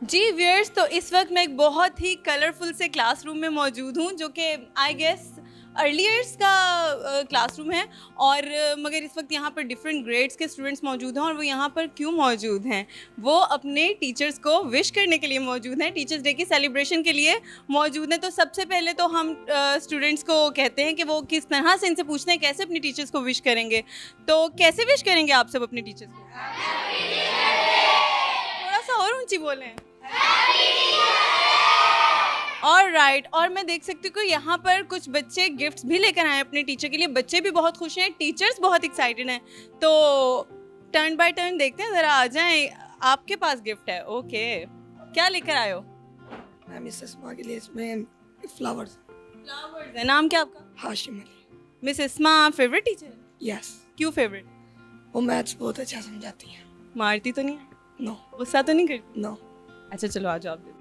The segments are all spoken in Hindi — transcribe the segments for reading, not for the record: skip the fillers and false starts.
जी व्यूअर्स, तो इस वक्त मैं एक बहुत ही कलरफुल से क्लासरूम में मौजूद हूँ जो कि आई गेस अर्ली ईयर्स का क्लासरूम है। और मगर इस वक्त यहाँ पर डिफरेंट ग्रेड्स के स्टूडेंट्स मौजूद हैं। और वो यहाँ पर क्यों मौजूद हैं? वो अपने टीचर्स को विश करने के लिए मौजूद हैं, टीचर्स डे की सेलिब्रेशन के लिए मौजूद हैं। तो सबसे पहले तो हम स्टूडेंट्स को कहते हैं कि वो किस तरह से इनसे पूछते हैं कैसे अपने टीचर्स को विश करेंगे। तो कैसे विश करेंगे आप सब अपने टीचर्स को? थोड़ा सा और ऊंची बोलें। और राइट, और मैं देख सकती हूँ कि यहाँ पर कुछ बच्चे गिफ्ट्स भी लेकर आए अपने टीचर के लिए। बच्चे भी बहुत खुश हैं, टीचर्स बहुत एक्साइटेड हैं। तो टर्न बाय टर्न देखते हैं, ज़रा आ जाएं। आपके पास गिफ्ट है, ओके, क्या लेकर आए हो? मैं मिसेस इस्मा के लिए इसमें फ्लावर्स है। नाम क्या आपका? हाशिम अली। मिस इस्मा फेवरेट टीचर है? यस, क्यों फेवरेट? वो मैथ्स बहुत अच्छा समझाती हैं। मारती तो नहीं है? नो गुस्सा तो नहीं करती? नो। अच्छा चलो आ जाओ आप।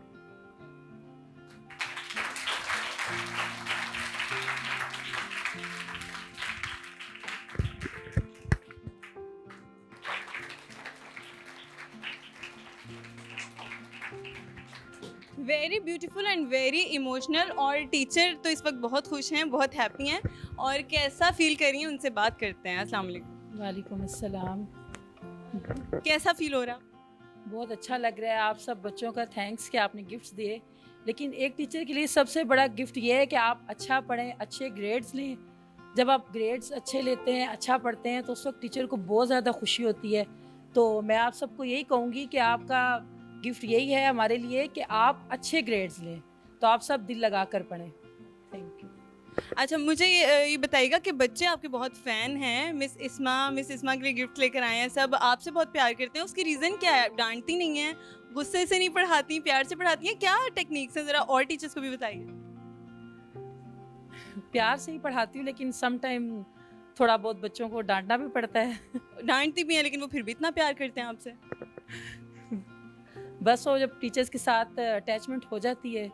Very beautiful and very emotional. और टीचर तो इस वक्त बहुत खुश हैं, बहुत हैप्पी हैं। और कैसा फील कर रही हैं उनसे बात करते हैं। अस्सलाम वालेकुम। वालेकुम अस्सलाम। कैसा फील हो रहा? बहुत अच्छा लग रहा है। आप सब बच्चों का थैंक्स कि आपने गिफ्ट्स दिए। लेकिन एक टीचर के लिए सबसे बड़ा गिफ्ट ये है कि आप अच्छा पढ़ें, अच्छे ग्रेड्स लें। जब आप ग्रेड्स अच्छे लेते हैं, अच्छा पढ़ते हैं, तो उस वक्त टीचर को बहुत ज़्यादा खुशी होती है। तो मैं आप सबको यही कहूँगी कि आपका गिफ्ट यही है हमारे लिए कि आप अच्छे ग्रेड्स लें। तो आप सब दिल लगा कर पढ़ें। Thank you. अच्छा, मुझे ये बताइएगा कि बच्चे आपके बहुत फ़ैन हैं। मिस इस्मा के लिए गिफ्ट लेकर आए हैं। सब आपसे बहुत प्यार करते हैं। उसकी रीज़न क्या है? डांटती नहीं हैं, गुस्से से नहीं पढ़ाती, प्यार से पढ़ाती हैं? क्या टेक्निक्स हैं, ज़रा और टीचर्स को भी बताइए। प्यार से ही पढ़ाती हूँ, लेकिन सम टाइम थोड़ा बहुत बच्चों को डांटना भी पड़ता है। डांटती भी हैं लेकिन वो फिर भी इतना प्यार करते हैं आपसे। बस वो जब टीचर्स के साथ अटैचमेंट हो जाती है,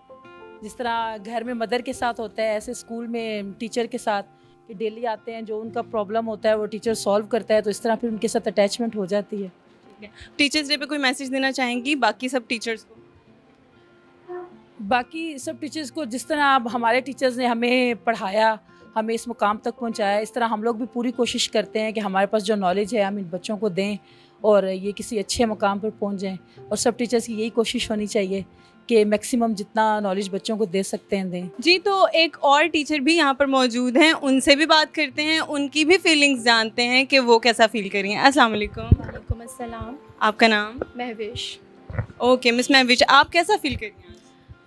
जिस तरह घर में मदर के साथ होता है, ऐसे स्कूल में टीचर के साथ, कि डेली आते हैं, जो उनका प्रॉब्लम होता है वो टीचर सॉल्व करता है, तो इस तरह फिर उनके साथ अटैचमेंट हो जाती है। टीचर्स डे पे कोई मैसेज देना चाहेंगी बाकी सब टीचर्स को? बाकी सब टीचर्स को, जिस तरह अब हमारे टीचर्स ने हमें पढ़ाया, हमें इस मुकाम तक पहुंचाया, इस तरह हम लोग भी पूरी कोशिश करते हैं कि हमारे पास जो नॉलेज है हम इन बच्चों को दें और ये किसी अच्छे मुकाम पर पहुंच जाएं। और सब टीचर्स की यही कोशिश होनी चाहिए कि मैक्सिमम जितना नॉलेज बच्चों को दे सकते हैं दें। जी, तो एक और टीचर भी यहाँ पर मौजूद हैं, उनसे भी बात करते हैं, उनकी भी फीलिंग्स जानते हैं कि वो कैसा फील कर रही हैं। अस्सलाम वालेकुम। वालेकुम अस्सलाम। आपका नाम? महविश। ओके मिस महविश, आप कैसा फील कर रही हैं?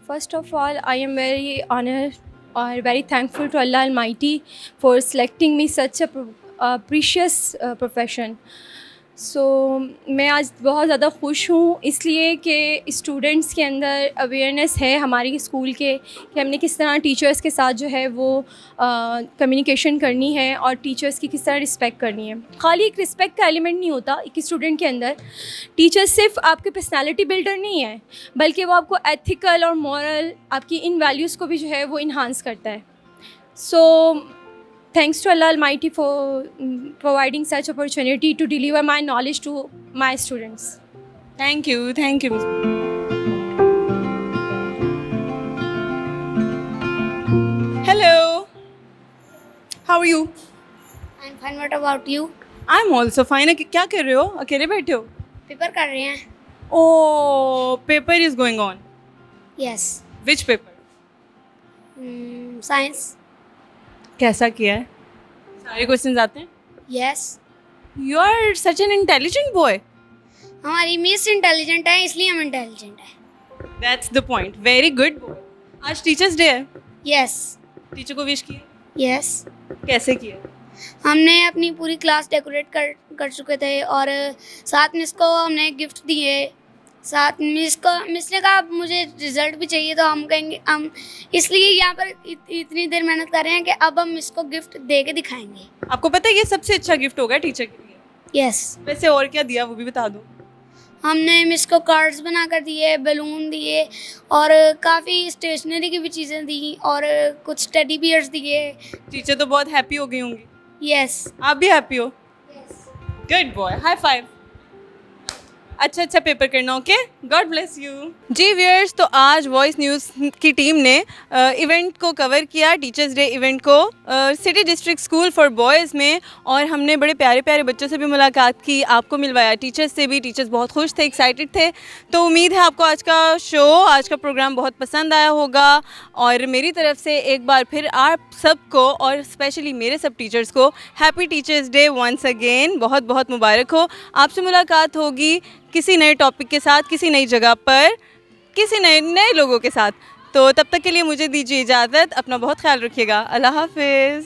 First of all, I am very honored or very thankful to Allah Almighty for selecting me such a precious profession. So मैं आज बहुत ज़्यादा खुश हूँ इसलिए कि स्टूडेंट्स के अंदर अवेयरनेस है हमारी स्कूल के कि हमने किस तरह टीचर्स के साथ जो है वो कम्युनिकेशन करनी है और टीचर्स की किस तरह रिस्पेक्ट करनी है। खाली एक रिस्पेक्ट का एलिमेंट नहीं होता एक स्टूडेंट के अंदर। टीचर सिर्फ आपके पर्सनालिटी बिल्डर नहीं है, बल्कि वो आपको एथिकल और मॉरल, आपकी इन वैल्यूज़ को भी जो है वो इन्हांस करता है। सो thanks to Allah Almighty for providing such opportunity to deliver my knowledge to my students. Thank you miss. Hello, how are you? I'm fine. What about you? I am also fine. क्या कर रहे हो? अकेले बैठे हो? पेपर कर रहे हैं? Oh, paper is going on. Yes. Which paper? Science. कैसा किया है? सारे क्वेश्चंस आते हैं? Yes. You are such an intelligent boy. हमारी मिस इंटेलिजेंट है इसलिए हम इंटेलिजेंट है। That's the point. Very good boy. आज टीचर्स डे है, Yes. टीचर को विश किया? Yes. कैसे किया? हमने अपनी पूरी क्लास डेकोरेट कर चुके थे और साथ में इसको हमने गिफ्ट दिए। साथ मिस ने कहा मुझे रिजल्ट भी चाहिए, तो हम कहेंगे हम इसलिए यहाँ पर इतनी देर मेहनत कर रहे हैं कि अब हम इसको गिफ्ट दे के दिखाएंगे। आपको पता है ये सबसे अच्छा गिफ्ट होगा टीचर के लिए। Yes. वैसे और क्या दिया वो भी बता दो। हमने मिस को कार्ड्स बना कर दिए, बैलून दिए और काफ़ी स्टेशनरी की भी चीज़ें दी और कुछ टेडी बियर्स दिए। टीचर तो बहुत हैप्पी हो गई होंगी। Yes. आप भी हैप्पी हो? Good boy, high five. अच्छा अच्छा पेपर करना, ओके, गॉड ब्लेस यू। जी व्यूअर्स, तो आज वॉइस न्यूज़ की टीम ने इवेंट को कवर किया, टीचर्स डे इवेंट को city district school for boys में, और हमने बड़े प्यारे प्यारे बच्चों से भी मुलाकात की, आपको मिलवाया टीचर्स से भी। टीचर्स बहुत खुश थे, एक्साइटेड थे। तो उम्मीद है आपको आज का शो, आज का प्रोग्राम बहुत पसंद आया होगा, और मेरी तरफ से एक बार फिर आप सबको और स्पेशली मेरे सब टीचर्स को happy teachers day once again, बहुत बहुत मुबारक हो। आपसे मुलाकात होगी किसी नए टॉपिक के साथ, किसी नई जगह पर, किसी नए लोगों के साथ। तो तब तक के लिए मुझे दीजिए इजाज़त, अपना बहुत ख्याल रखिएगा, अल्लाह हाफिज़।